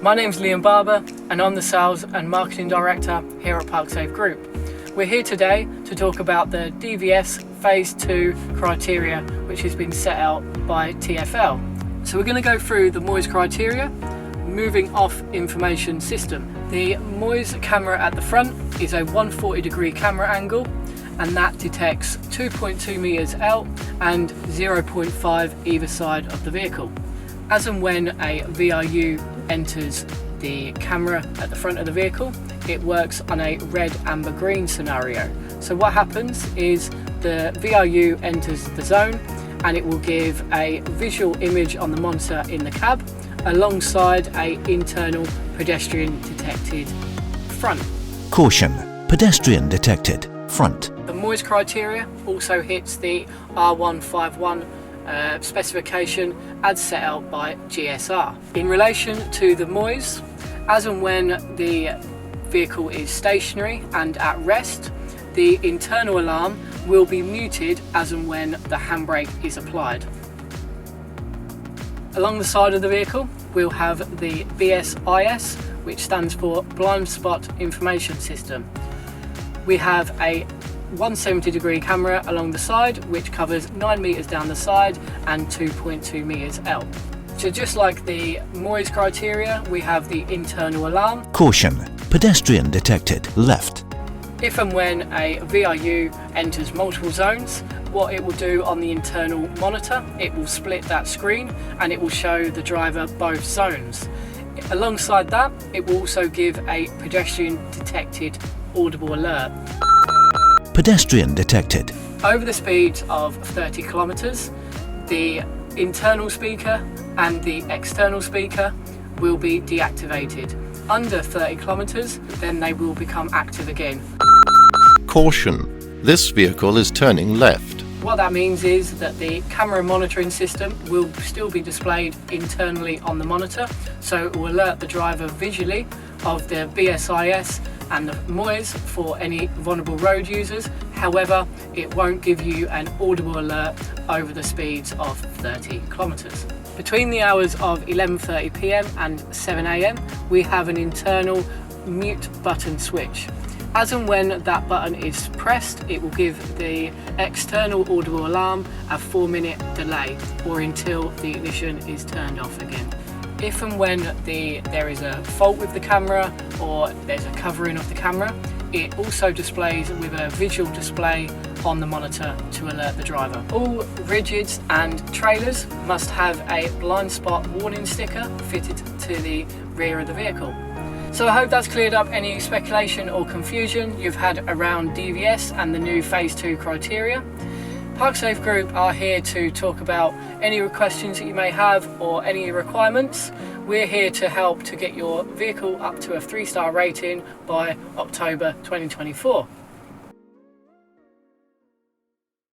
My name's Liam Barber and I'm the Sales and Marketing Director here at ParkSafe Group. We're here today to talk about the DVS Phase 2 criteria which has been set out by TfL. So we're going to go through the MOIS criteria, moving off information system. The MOIS camera at the front is a 140-degree camera angle, and that detects 2.2 meters out and 0.5 either side of the vehicle. As and when a VRU enters the camera at the front of the vehicle, it works on a red, amber, green scenario. So what happens is the VRU enters the zone and it will give a visual image on the monitor in the cab alongside an internal pedestrian detected front. Caution, pedestrian detected front. The MOIS criteria also hits the R151 specification as set out by GSR. In relation to the MOIS, as and when the vehicle is stationary and at rest, the internal alarm will be muted as and when the handbrake is applied. Along the side of the vehicle, we'll have the BSIS, which stands for Blind Spot Information System. We have a 170-degree camera along the side, which covers 9 meters down the side and 2.2 meters out. So just like the MOIS criteria, we have the internal alarm. Caution, pedestrian detected left. If and when a VRU enters multiple zones, what it will do on the internal monitor, it will split that screen and it will show the driver both zones. Alongside that, it will also give a pedestrian detected audible alert. Pedestrian detected. Over the speeds of 30 kilometers, the internal speaker and the external speaker will be deactivated. Under 30 kilometers, then they will become active again. Caution, this vehicle is turning left. What that means is that the camera monitoring system will still be displayed internally on the monitor, so it will alert the driver visually of the BSIS and the MOIS for any vulnerable road users. However, it won't give you an audible alert over the speeds of 30 kilometers. Between the hours of 11:30 p.m. and 7 a.m, we have an internal mute button switch. As and when that button is pressed, it will give the external audible alarm a 4-minute delay, or until the ignition is turned off again. If and when there is a fault with the camera or there's a covering of the camera, it also displays with a visual display on the monitor to alert the driver. All rigids and trailers must have a blind spot warning sticker fitted to the rear of the vehicle. So I hope that's cleared up any speculation or confusion you've had around DVS and the new Phase 2 criteria. ParkSafe Group are here to talk about any questions that you may have or any requirements. We're here to help to get your vehicle up to a 3-star rating by October 2024.